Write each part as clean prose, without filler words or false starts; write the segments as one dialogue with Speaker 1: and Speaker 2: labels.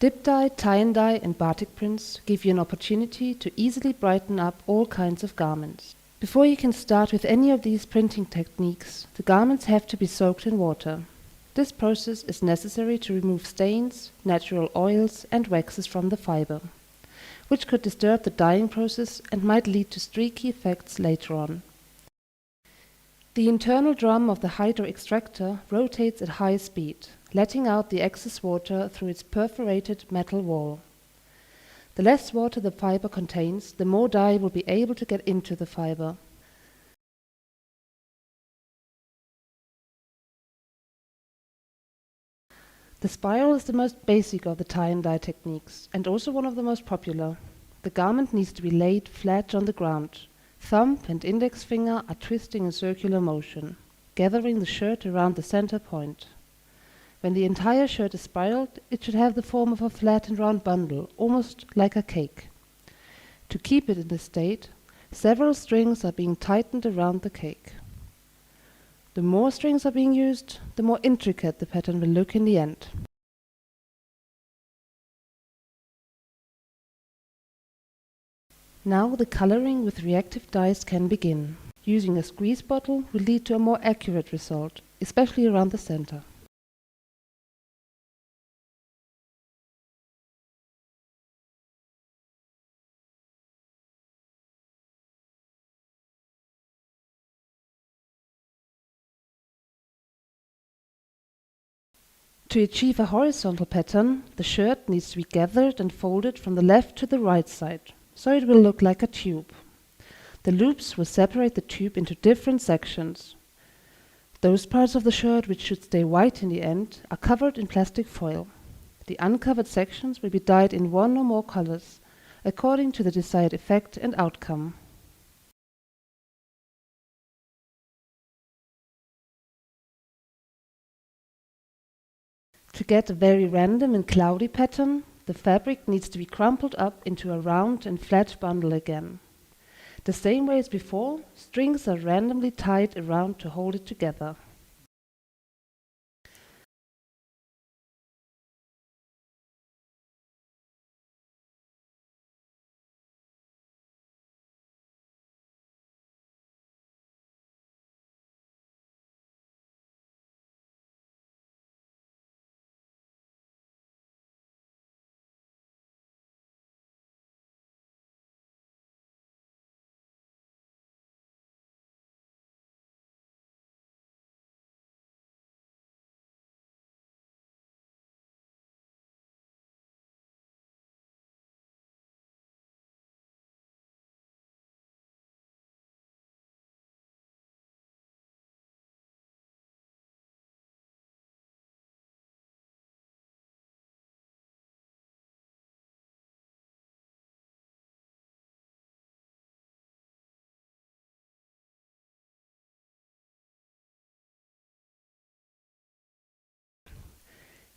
Speaker 1: Dip dye, tie-and-dye and batik prints give you an opportunity to easily brighten up all kinds of garments. Before you can start with any of these printing techniques, the garments have to be soaked in water. This process is necessary to remove stains, natural oils and waxes from the fiber, which could disturb the dyeing process and might lead to streaky effects later on. The internal drum of the hydro extractor rotates at high speed, letting out the excess water through its perforated metal wall. The less water the fiber contains, the more dye will be able to get into the fiber. The spiral is the most basic of the tie-and-dye techniques, and also one of the most popular. The garment needs to be laid flat on the ground. Thumb and index finger are twisting in circular motion, gathering the shirt around the center point. When the entire shirt is spiraled, it should have the form of a flat and round bundle, almost like a cake. To keep it in this state, several strings are being tightened around the cake. The more strings are being used, the more intricate the pattern will look in the end. Now the coloring with reactive dyes can begin. Using a squeeze bottle will lead to a more accurate result, especially around the center. To achieve a horizontal pattern, the shirt needs to be gathered and folded from the left to the right side, so it will look like a tube. The loops will separate the tube into different sections. Those parts of the shirt which should stay white in the end are covered in plastic foil. The uncovered sections will be dyed in one or more colors, according to the desired effect and outcome. To get a very random and cloudy pattern, the fabric needs to be crumpled up into a round and flat bundle again. The same way as before, strings are randomly tied around to hold it together.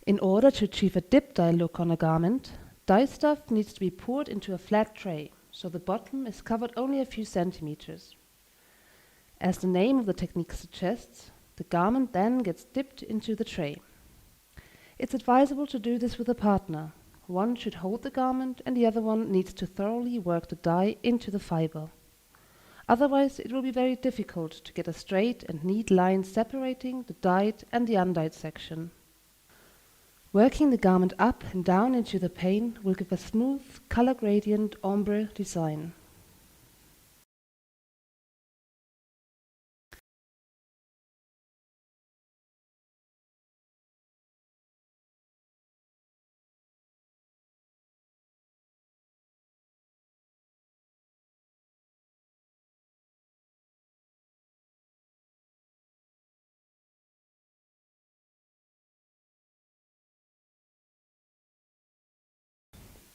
Speaker 1: In order to achieve a dip dye look on a garment, dye stuff needs to be poured into a flat tray, so the bottom is covered only a few centimeters. As the name of the technique suggests, the garment then gets dipped into the tray. It's advisable to do this with a partner. One should hold the garment and the other one needs to thoroughly work the dye into the fiber. Otherwise, it will be very difficult to get a straight and neat line separating the dyed and the undyed section. Working the garment up and down into the pane will give a smooth, color gradient ombre design.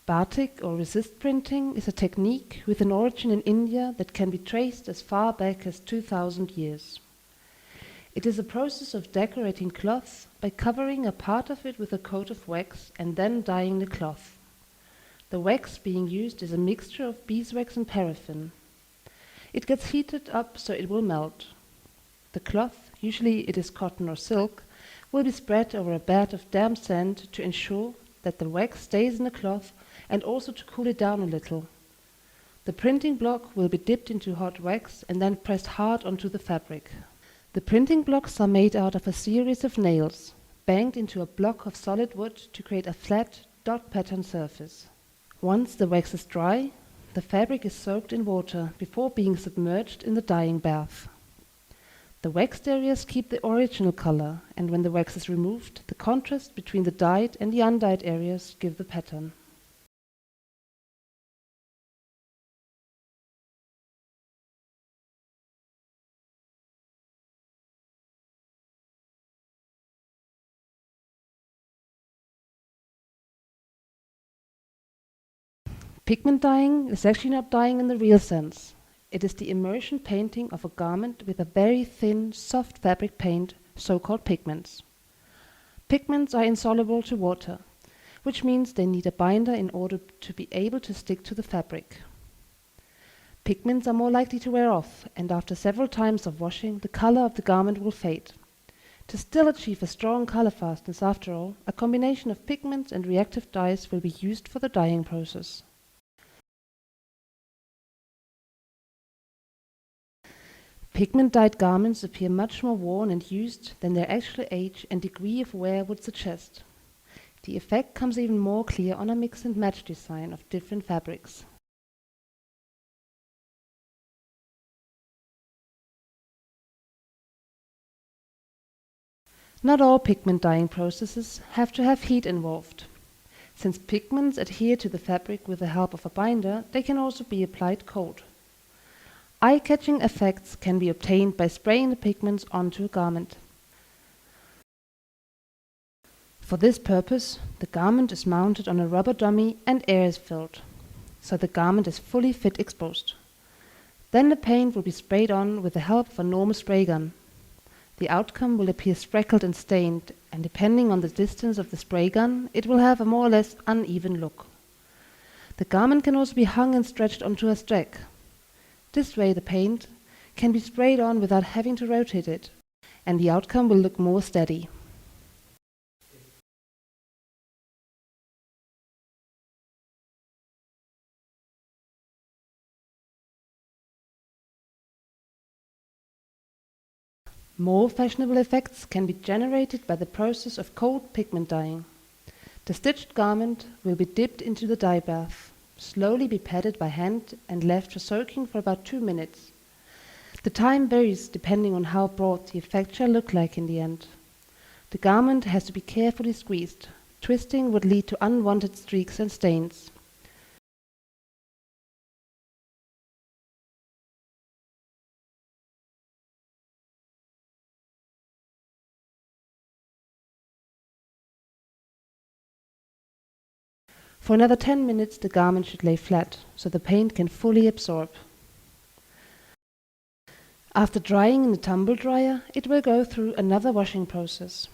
Speaker 1: Batik or resist printing is a technique with an origin in India that can be traced as far back as 2000 years. It is a process of decorating cloth by covering a part of it with a coat of wax and then dyeing the cloth. The wax being used is a mixture of beeswax and paraffin. It gets heated up so it will melt. The cloth, usually it is cotton or silk, will be spread over a bed of damp sand to ensure that the wax stays in the cloth and also to cool it down a little. The printing block will be dipped into hot wax and then pressed hard onto the fabric. The printing blocks are made out of a series of nails, banged into a block of solid wood to create a flat, dot pattern surface. Once the wax is dry, the fabric is soaked in water before being submerged in the dyeing bath. The waxed areas keep the original color, and when the wax is removed, the contrast between the dyed and the undyed areas give the pattern. Pigment dyeing is actually not dyeing in the real sense. It is the immersion painting of a garment with a very thin, soft fabric paint, so-called pigments. Pigments are insoluble to water, which means they need a binder in order to be able to stick to the fabric. Pigments are more likely to wear off, and after several times of washing, the color of the garment will fade. To still achieve a strong color fastness, after all, a combination of pigments and reactive dyes will be used for the dyeing process. Pigment-dyed garments appear much more worn and used than their actual age and degree of wear would suggest. The effect comes even more clear on a mix and match design of different fabrics. Not all pigment dyeing processes have to have heat involved. Since pigments adhere to the fabric with the help of a binder, they can also be applied cold. Eye-catching effects can be obtained by spraying the pigments onto a garment. For this purpose, the garment is mounted on a rubber dummy and air is filled, so the garment is fully fit exposed. Then the paint will be sprayed on with the help of a normal spray gun. The outcome will appear speckled and stained, and depending on the distance of the spray gun, it will have a more or less uneven look. The garment can also be hung and stretched onto a stack. This way the paint can be sprayed on without having to rotate it, and the outcome will look more steady. More fashionable effects can be generated by the process of cold pigment dyeing. The stitched garment will be dipped into the dye bath, slowly be patted by hand and left for soaking for about 2 minutes. The time varies depending on how broad the effect shall look like in the end. The garment has to be carefully squeezed. Twisting would lead to unwanted streaks and stains. For another 10 minutes the garment should lay flat, so the paint can fully absorb. After drying in the tumble dryer, it will go through another washing process.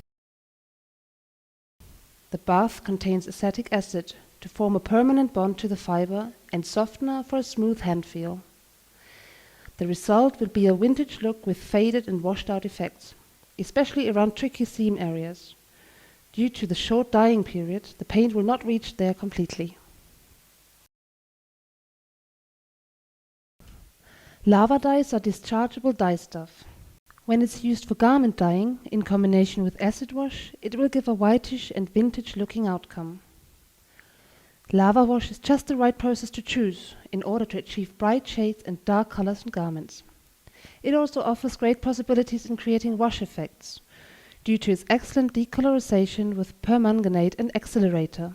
Speaker 1: The bath contains acetic acid to form a permanent bond to the fiber and softener for a smooth hand feel. The result will be a vintage look with faded and washed out effects, especially around tricky seam areas. Due to the short dyeing period, the paint will not reach there completely. Lava dyes are dischargeable dye stuff. When it's used for garment dyeing, in combination with acid wash, it will give a whitish and vintage looking outcome. Lava wash is just the right process to choose in order to achieve bright shades and dark colors in garments. It also offers great possibilities in creating wash effects, due to its excellent decolorization with permanganate and accelerator.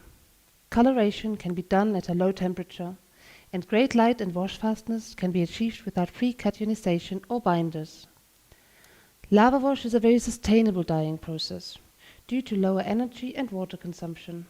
Speaker 1: Coloration can be done at a low temperature, and great light and wash fastness can be achieved without pre-cationization or binders. Lava wash is a very sustainable dyeing process, due to lower energy and water consumption.